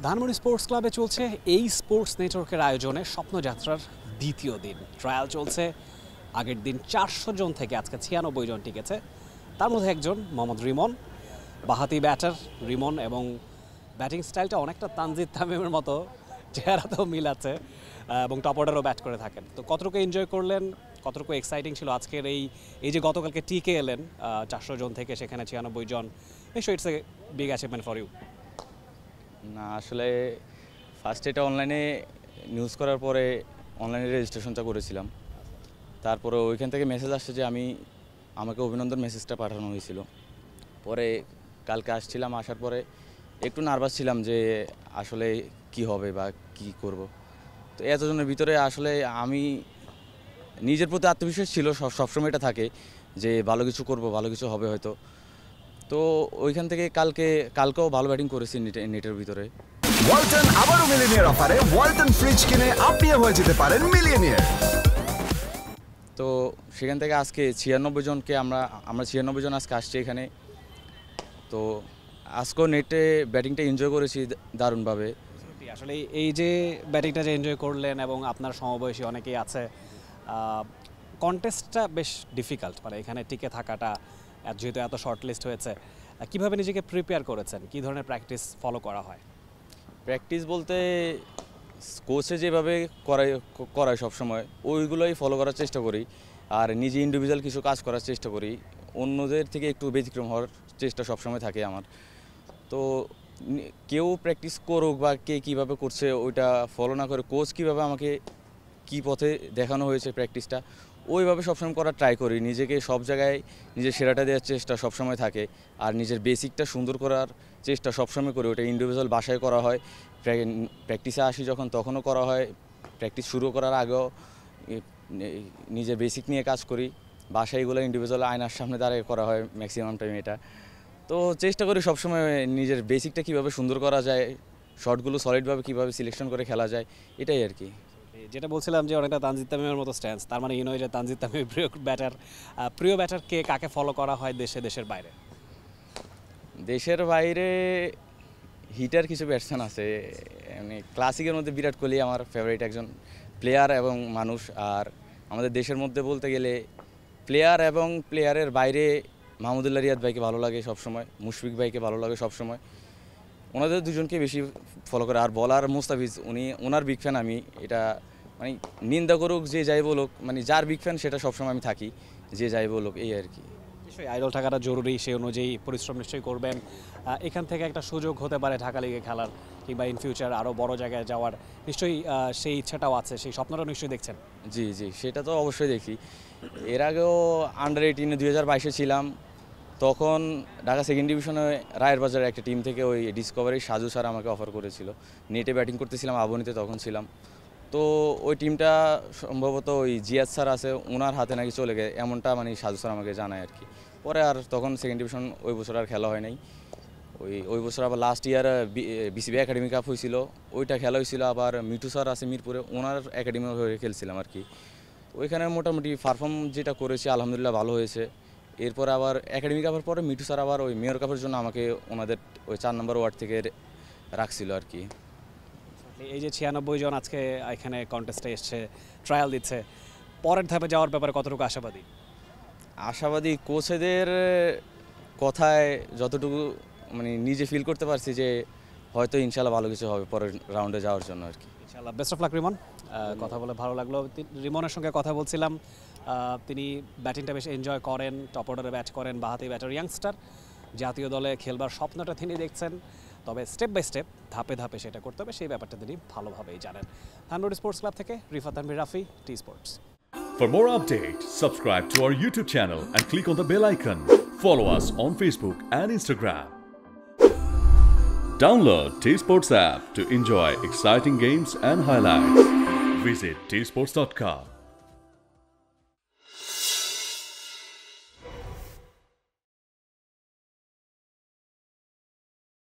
Dhanmondi sports ক্লাবে চলছে এই স্পোর্টস নেটওয়ার্কের আয়োজনে স্বপ্নযাত্রার দ্বিতীয় দিন। ট্রায়াল চলছে। আগের দিন 400 জন থেকে আজকে 96 জন টিকেছে। তার মধ্যে একজন মোহাম্মদ রিমন, বাহাতি ব্যাটার রিমন, এবং ব্যাটিং স্টাইলটা অনেকটা তানজিদ তামিমের মতো, চেহারাতেও মিল আছে, এবং টপ অর্ডারও ব্যাট করে থাকেন। তো কতটুকু এনজয় করলেন, কতটুকু এক্সাইটিং ছিল আজকের এই যে গতকালকে টিকে এলেন 400 জন থেকে সেখানে 96 জন, নিশ্চয়ই it's a big achievement for you. না, আসলে ফার্স্ট এটা অনলাইনে নিউজ করার পরে অনলাইনে রেজিস্ট্রেশনটা করেছিলাম। তারপরে ওইখান থেকে মেসেজ আসছে যে আমাকে অভিনন্দন মেসেজটা পাঠানো হয়েছিল। পরে কালকে আসছিলাম, আসার পরে একটু নার্ভাস ছিলাম যে আসলে কি হবে বা কি করব। তো এতজনের ভিতরে আসলে আমি নিজের প্রতি আত্মবিশ্বাস ছিল, সবসময় এটা থাকে যে ভালো কিছু করব, ভালো কিছু হবে হয়তো। তো ওইখান থেকে কালকেও ভালো ব্যাটিং করেছি নেটের ভিতরে। ওয়ালটন আবারও মিলিয়নিয়ার অফারে ওয়ালটন ফ্রিজ কিনে আপনিও হয়ে যেতে পারেন মিলিয়নিয়ার। তো সেখান থেকে আজকে 96 জনকে আমরা 96 জন আজকে আসছি এখানে। তো আজকেও নেটে ব্যাটিংটা এনজয় করেছি দারুণভাবে। আসলে এই যে ব্যাটিংটা যে এনজয় করলেন এবং আপনার সমবয়সী অনেকেই আছে, কন্টেস্টটা বেশ ডিফিকাল্ট, মানে এখানে টিকে থাকাটা যেহেতু এত শর্ট লিস্ট হয়েছে, কীভাবে নিজেকে প্রিপেয়ার করেছেন, কী ধরনের প্র্যাকটিস ফলো করা হয়? প্র্যাকটিস বলতে কোচে যেভাবে করায় সবসময় ওইগুলোই ফলো করার চেষ্টা করি, আর নিজে ইন্ডিভিজুয়াল কিছু কাজ করার চেষ্টা করি। অন্যদের থেকে একটু ব্যতিক্রম হওয়ার চেষ্টা সবসময় থাকে আমার। তো কেউ প্র্যাকটিস করুক বা কে কীভাবে করছে ওইটা ফলো না করে কোচ কীভাবে আমাকে কী পথে দেখানো হয়েছে প্র্যাকটিসটা ওইভাবে সবসময় করার ট্রাই করি। নিজেকে সব জায়গায় নিজের সেরাটা দেওয়ার চেষ্টা সবসময় থাকে, আর নিজের বেসিকটা সুন্দর করার চেষ্টা সবসময় করি। ওটা ইন্ডিভিজুয়াল বাসায় করা হয়, প্র্যাকটিসে আসি যখন তখনও করা হয়, প্র্যাকটিস শুরু করার আগেও নিজের বেসিক নিয়ে কাজ করি। বাসায় এগুলো ইন্ডিভিজুয়াল আয়নার সামনে দাঁড়িয়ে করা হয় ম্যাক্সিমাম টাইম এটা। তো চেষ্টা করি সবসময় নিজের বেসিকটা কীভাবে সুন্দর করা যায়, শটগুলো সলিডভাবে কীভাবে সিলেকশন করে খেলা যায়, এটাই আর কি। যেটা বলছিলাম যে অনেকটা তানজিদ তামিমের মতো স্ট্যান্স, তার মানে নয় যে তানজিদ তামিমের প্রিয় ব্যাটারকে কাকে ফলো করা হয় দেশের বাইরে? দেশের বাইরে হিটার কিছু ব্যাটসম্যান আছে, এমনি ক্লাসিকের মধ্যে বিরাট কোহলি আমার ফেভারিট একজন প্লেয়ার এবং মানুষ। আর আমাদের দেশের মধ্যে বলতে গেলে প্লেয়ার এবং প্লেয়ারের বাইরে মাহমুদুল্লাহ রিয়াদ ভাইকে ভালো লাগে সবসময়, মুশফিক ভাইকে ভালো লাগে সবসময়। ওনাদের দুজনকে বেশি ফলো করে। আর বলার মুস্তাফিজ, ওনার বিগ ফ্যান আমি। এটা মানে নিন্দা করুক যে যাই বলুক, মানে যার বিগ ফ্যান সেটা সবসময় আমি থাকি, যে যাই বলুক, এই আর কি। নিশ্চয়ই আইডল থাকাটা জরুরি, সেই অনুযায়ী পরিশ্রম নিশ্চয়ই করবেন। এখান থেকে একটা সুযোগ হতে পারে ঢাকা লিগে খেলার, কিংবা ইন ফিউচার আরও বড় জায়গায় যাওয়ার, নিশ্চয়ই সেই ইচ্ছাটাও আছে, সেই স্বপ্নটাও নিশ্চয়ই দেখছেন। জি জি, সেটা তো অবশ্যই দেখি। এর আগেও আন্ডার 18-এ 2022-এ ছিলাম, তখন ঢাকা সেকেন্ড ডিভিশনে রায়ের বাজারের একটা টিম থেকে ওই ডিসকভারি সাজু স্যার আমাকে অফার করেছিল। নেটে ব্যাটিং করতেছিলাম, আবনীতে তখন ছিলাম। তো ওই টিমটা সম্ভবত ওই জিয়াদ স্যার আছে, ওনার হাতে নাকি চলে গেছে, এমনটা মানে সাজু স্যার আমাকে জানায় আর কি। পরে আর তখন সেকেন্ড ডিভিশন ওই বছর আর খেলা হয় নাই। ওই বছর আবার last year BCB academy cup হয়েছিল, ওইটা খেলা হয়েছিল। আবার মিঠু স্যার আছে মিরপুরে, ওনার একাডেমি হয়ে খেলছিলাম আর কি। ওইখানে মোটামুটি পারফর্ম যেটা করেছি আলহামদুলিল্লাহ ভালো হয়েছে। এরপর আবার একাডেমি কাপের পরে মিঠু স্যার আবার ওই মেয়র কাপের জন্য আমাকে ওনাদের ওই 4 নম্বর ওয়ার্ড থেকে রাখছিল আর কি। এই যে 96 জন আজকে এখানে কন্টেস্টে এসছে, ট্রায়াল দিচ্ছে, পরের ধাপে যাওয়ার ব্যাপারে কতটুকু আশাবাদী? কোচেদের কথায় যতটুকু মানে নিজে ফিল করতে পারছি যে হয়তো ইনশাল্লাহ ভালো কিছু হবে পরের রাউন্ডে যাওয়ার জন্য আর কি। ইনশাআল্লাহ, বেস্ট অফ লাক রিমন। কথা বলে ভালো লাগলো। রিমনের সঙ্গে কথা বলছিলাম, তিনি ব্যাটিংটা বেশ এনজয় করেন, টপ অর্ডারে ব্যাট করেন, বাহাতি ব্যাটার, ইয়াংস্টার, জাতীয় দলে খেলবার স্বপ্নটা তিনি দেখছেন। তবে স্টেপ বাই স্টেপ, ধাপে ধাপে সেটা করতে হবে, সেই ব্যাপারটা তিনি ভালোভাবেই জানেন। ধানমন্ডি স্পোর্টস ক্লাব থেকে Rifat Tanvir Rafi, T Sports. For more updates, subscribe to our YouTube channel and click on the bell icon. Follow us on Facebook and Instagram. Download T Sports app to enjoy exciting games and highlights. Visit tsports.com.